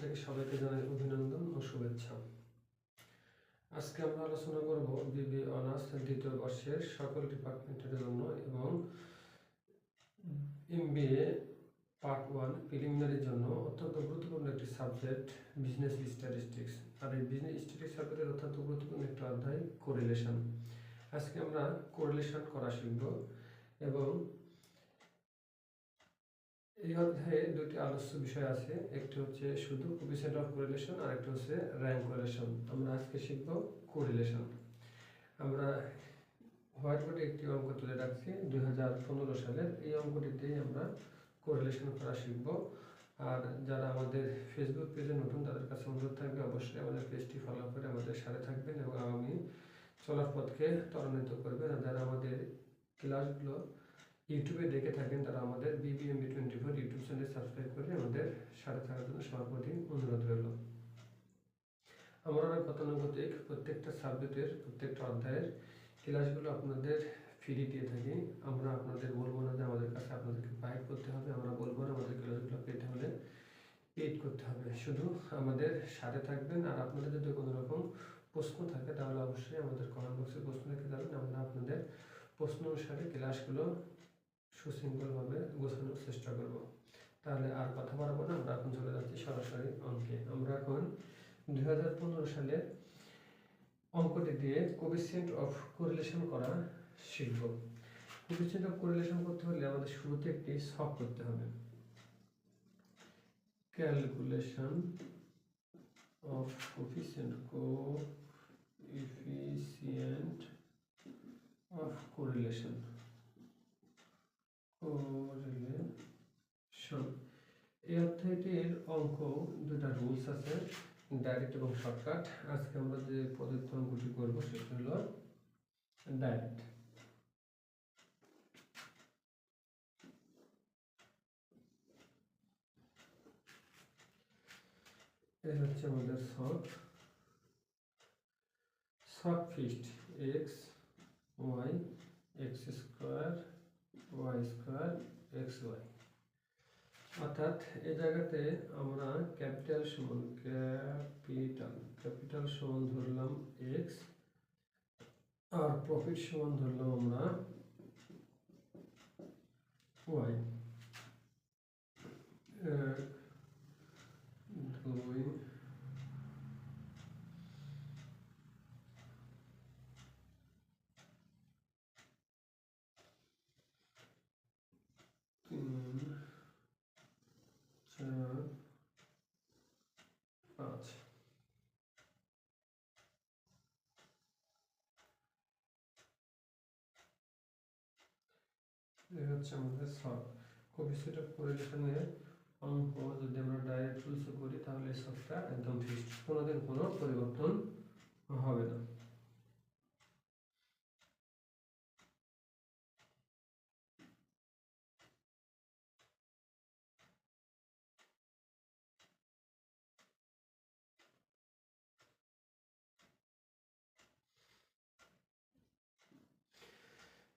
থেকে সবাইকে জানাই অভিনন্দন ও শুভেচ্ছা। আজকে আমরা আলোচনা করব বিবিএ অনার্স দ্বিতীয় বর্ষের সকল ডিপার্টমেন্টের জন্য এবং এমবিএ পার্ট 1 প্রিলিমিনারির জন্য অত্যন্ত গুরুত্বপূর্ণ একটি সাবজেক্ট বিজনেস স্ট্যাটিস্টিক্স। আর এই বিজনেস স্ট্যাটিস্টিক্স সাবজেক্টের অত্যন্ত গুরুত্বপূর্ণ একটা অধ্যায় কোরিলেশন। আজকে আমরা কোরিলেশন করা শিখব এবং এই অধ্যায়ে দুটি আলোচ্য বিষয় আছে, একটি হচ্ছে শুধু কোএফিসিয়েন্ট অফ কোরিলেশন আর একটা হচ্ছে র্যাঙ্ক কোরিলেশন। আমরা আজকে শিখব কোরিলেশন। আমরা হোয়াইট বোর্ডে একটি অঙ্ক তুলে রাখছি 2015 সালের। এই অঙ্কটিতেই আমরা কোরিলেশন করা শিখব। আর যারা আমাদের ফেসবুক পেজে নতুন তাদের কাছে অনুরোধ থাকবে অবশ্যই আমাদের পেজটি ফলো করে আমাদের সাথে থাকবেন এবং আগামী চলার পথকে ত্বরান্বিত করবেন। আর যারা আমাদের ক্লাসগুলো ইউটিউবে দেখে থাকেন তারা আমাদের BBMB24 ইউটিউব চ্যানেল সাবস্ক্রাইব করে আমাদের সাথে থাকার জন্য সবার প্রতি অনুরোধ রইল। আমরা গতানুগতিক প্রত্যেকটা সাবজেক্টের প্রত্যেকটা অধ্যায়ের ক্লাসগুলো আপনাদের ফ্রি দিয়ে থাকি। আমরা আপনাদের বলবো না যে আমাদের কাছে আপনাদেরকে বাইক করতে হবে, আমরা বলবো না আমাদের ক্লাসগুলো পেতে হলে পেড করতে হবে। শুধু আমাদের সাথে থাকবেন। আর আপনাদের যদি কোনো রকম প্রশ্ন থাকে তাহলে অবশ্যই আমাদের কমেন্ট বক্সে প্রশ্ন রেখে যাবেন। আমরা আপনাদের প্রশ্ন অনুসারে ক্লাসগুলো সুশৃঙ্খলভাবে গোছানোর চেষ্টা করব। তাহলে আর কথা বাড়াবো না, আমরা এখন চলে যাচ্ছি সরাসরি অঙ্কে। আমরা এখন 2015 সালের অঙ্কটি দিয়ে কোএফিসিয়েন্ট অফ কোরিলেশন করা শিখব। কোএফিসিয়েন্ট অফ কোরিলেশন করতে হলে আমাদের শুরুতে একটি সব করতে হবে। Calculation of coefficient of correlation. এই অধ্যায়টির অঙ্ক দুটা রুলস আছে, ডাইরেক্ট এবং শর্টকাট। আজকে আমরা যে পদ্ধতি অঙ্কটি করবো সেটা হলো ডাইরেক্ট। এই হচ্ছে আমাদের সব fixed x y x square y square x y. অর্থাৎ এই জায়গাতে আমরা ক্যাপিটাল সমান ধরলাম এক্স আর প্রফিট সমান ধরলাম আমরা ওয়াই। 1 2 3 4 5। এই হচ্ছে আমাদের সব কোএফিসিয়েন্ট অফ কোরিলেশনের অঙ্ক। যদি আমরা ডাইরেক্ট রুলস করি তাহলে সবটা একদম ফিক্সড, কোনোদিন কোনো পরিবর্তন হবে না।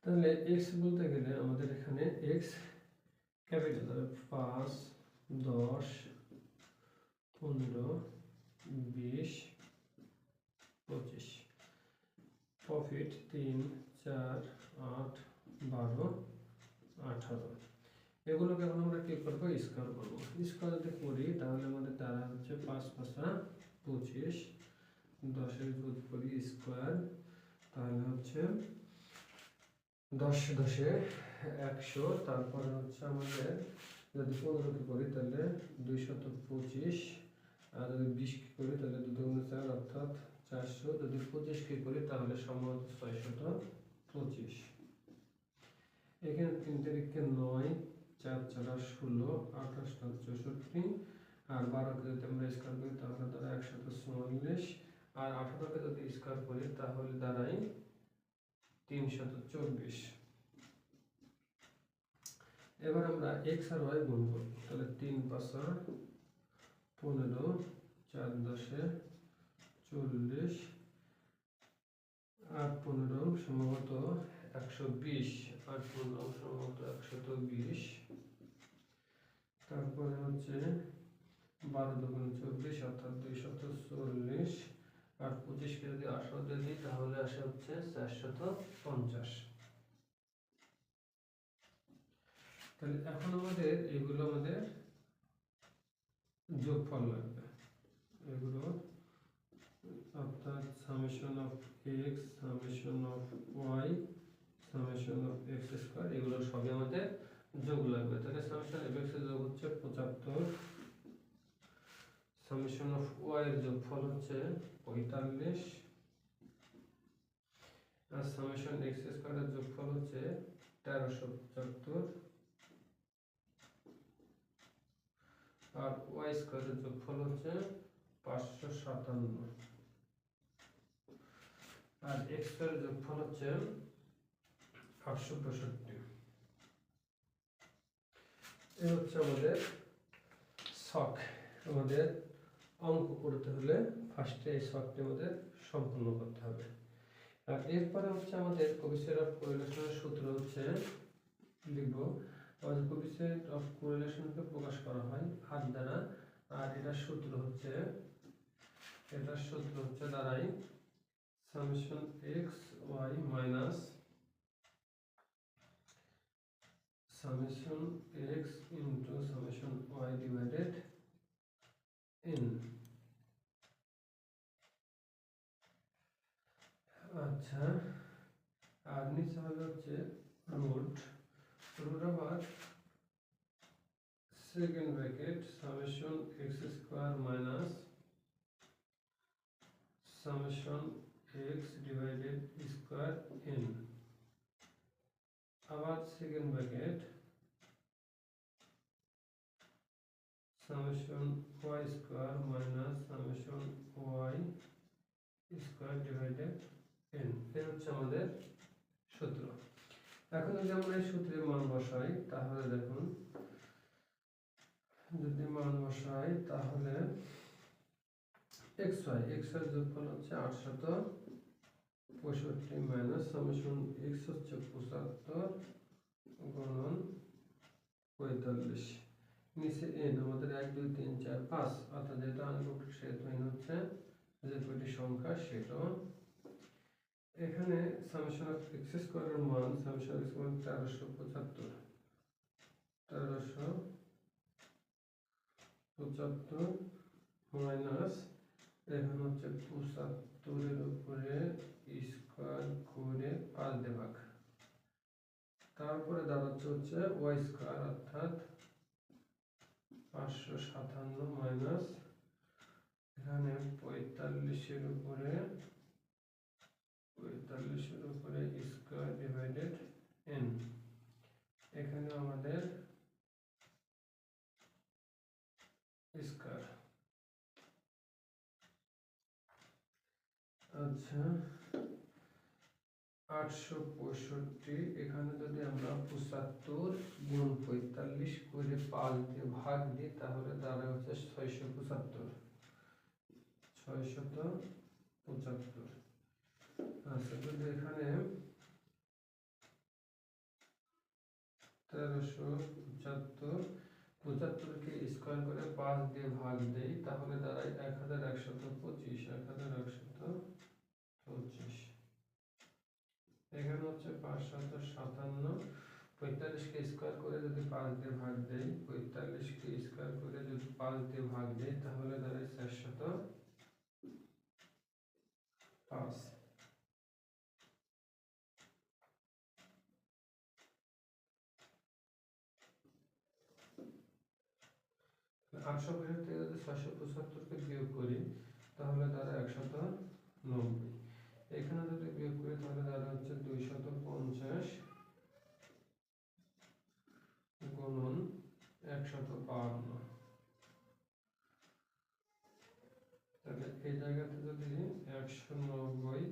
তাহলে এক্স বলতে গেলে আমাদের এখানে এক্স ক্যাপিটাল 5 10 15 20 25। প্রফিট 3 4 8 12 18। এগুলোকে এখন আমরা কি করবো, স্কোয়ার করবো। স্কোয়ার যদি করি তাহলে আমাদের দ্বারা হচ্ছে 5 5 25, 10 যদি করি স্কোয়ার তাহলে হচ্ছে 10 10 100। তারপরে হচ্ছে আমাদের যদি 15 করি তাহলে 225, আর যদি 20 করি তাহলে 2 গুণ 4 অর্থাৎ 400। যদি 25 করি তাহলে সমান 625। এখানে 3 তারিখে 9 4 4 16 28 64, আর 12 যদি আমরা স্কোয়ার করি তাহলে দ্বারা 144, আর 18 যদি স্কোয়ার করি তাহলে দাঁড়ায় 324। এবার আমরা এক্স আর ওয়াই গুণ করব। তাহলে 3 5 15 4 10 40 8 15 সম্ভবত 120, 8 15 সম্ভবত 120। তারপরে হচ্ছে 12 দুগুণ 24 অর্থাৎ 240, আর 25কে যদি 18 দিয়ে দিই তাহলে আসে হচ্ছে 450। তাহলে এখন আমাদের এগুলো আমাদের যোগফল লাগবে, এগুলো অর্থাৎ summation of x, summation of y, summation of x square, এগুলো সবই আমাদের যোগ লাগবে। তাহলে সামেশন অফ x এর যোগ হচ্ছে 75, সামেশন অফ y এর যোগফল হচ্ছে 45, আর সামেশন x স্কয়ার এর যোগফল হচ্ছে 1375, আর y স্কয়ার এর যোগফল হচ্ছে 557, আর x স্কয়ার এর যোগফল হচ্ছে 862। এই হচ্ছে আমাদের ছক। আমাদের অঙ্ক করতে হলে ফার্স্টে এই ছকটি আমাদের সম্পূর্ণ করতে হবে। আর এরপরে হচ্ছে আমাদের কোএফিসিয়েন্ট অফ কোরিলেশনের সূত্র হচ্ছে লিখব। আমাদের কোএফিসিয়েন্ট অফ কোরিলেশনকে প্রকাশ করা হয় হাত দ্বারা, আর এটার সূত্র হচ্ছে দাঁড়াই summation x y minus summation x into summation y divided n। আচ্ছা, আর নিচে হবে হচ্ছে রুট আবার second bracket summation x square minus summation x divided square n, আবার second bracket summation y square minus summation y square divided n। এই হচ্ছে আমাদের সূত্র। এখন যদি আমরা এই সূত্রের মান বসাই তাহলে দেখুন, যদি মান বসাই তাহলে xy এর যোগফল হচ্ছে 865 মাইনাস সামেশন x হচ্ছে 75 গুণন 45, নিচে n আমাদের 1 2 3 4 5, অর্থাৎ যেটা আনরুটেড সেহেতু n হচ্ছে যে দুটি সংখ্যা সেটা। এখানে সামেশন অফ x স্কয়ারের মান সামেশন x মান 1375 মাইনাস এখানে হচ্ছে 75 এর উপরে স্কয়ার করে 5 দিয়ে ভাগ, তারপরে দাঁড়াচ্ছে হচ্ছে y স্কয়ার অর্থাৎ 557 মাইনাস এখানে 45 এর উপরে স্কয়ার ডিভাইডেড n। এখানে আমাদের স্কয়ার। আচ্ছা, 865, এখানে যদি আমরা 75 গুণ 45 করে 5 দিয়ে ভাগ দিই তাহলে দাঁড়ায় হচ্ছে 675। আচ্ছা, যদি এখানে 1375কে স্কয়ার করে 5 দিয়ে ভাগ দেই তাহলে দাঁড়ায় 1125। এখানে হচ্ছে 557, 45কে স্কয়ার করে যদি 5 দিয়ে ভাগ দেই, 45কে স্কয়ার করে যদি 5 দিয়ে ভাগ দেই তাহলে দাঁড়ায় 405। আটশো থেকে যদি 675কে বিয়োগ করি তাহলে দাঁড়ায় 190। এখানে যদি বিয়োগ করি তাহলে দাঁড়ায় হচ্ছে 250 গুণন 152। তাহলে এই জায়গাতে যদি 190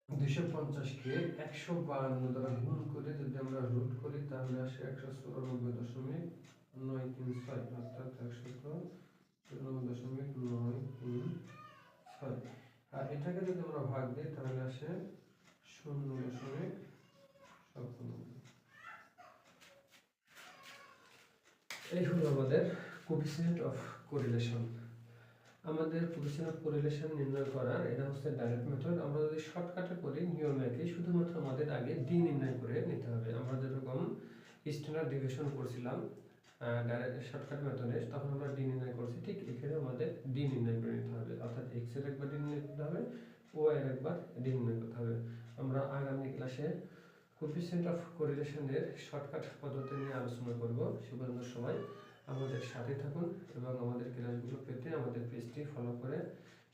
250কে 152 দ্বারা গুণ করে যদি আমরা রুট করি তাহলে আসে 194.936, অর্থাৎ 194.936। আর এটাকে যদি আমরা ভাগ দিই তাহলে আসে 0.97। এই হলো আমাদের কোফিসিয়েন্ট অফ কোরিলেশন। আমাদের কোফিসিয়েন্ট অফ কোরিলেশন নির্ণয় করার এটা হচ্ছে ডাইরেক্ট মেথড। আমরা যদি শর্টকাটে করি নিয়ম একই, শুধুমাত্র আমাদের আগে ডি নির্ণয় করে নিতে হবে। আমরা যেরকম স্ট্যান্ডার্ড ডেভিয়েশন করছিলাম ডাইরেক্ট শর্টকাট মেথডে, তখন আমরা ডি নির্ণয় করছি, ঠিক এখানে আমাদের ডি নির্ণয় করে নিতে হবে। অর্থাৎ এক্স এর একবার ডি নির্ণয় করতে হবে, ওয়াই এর একবার ডি নির্ণয় করতে হবে। আমরা আগামী ক্লাসে কোফিসিয়েন্ট অফ কোরিলেশনের শর্টকাট পদ্ধতি নিয়ে আলোচনা করব। সে পর্যন্ত সবাই আমাদের সাথে থাকুন এবং আমাদের ক্লাসগুলো পেতে আমাদের পেজটি ফলো করে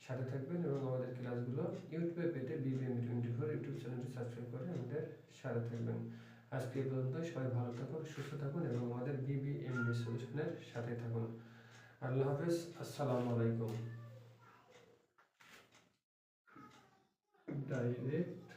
সাথে থাকবেন, এবং আমাদের ক্লাসগুলো ইউটিউবে পেতে BBM24 ইউটিউব চ্যানেলটি সাবস্ক্রাইব করে আমাদের সাথে থাকবেন। আজকে এই পর্যন্ত, সবাই ভালো থাকুন, সুস্থ থাকুন এবং আমাদের BBMD সলিউশনের সাথে থাকুন। আল্লাহ হাফেজ, আসসালামু আলাইকুম। ডাইরেক্ট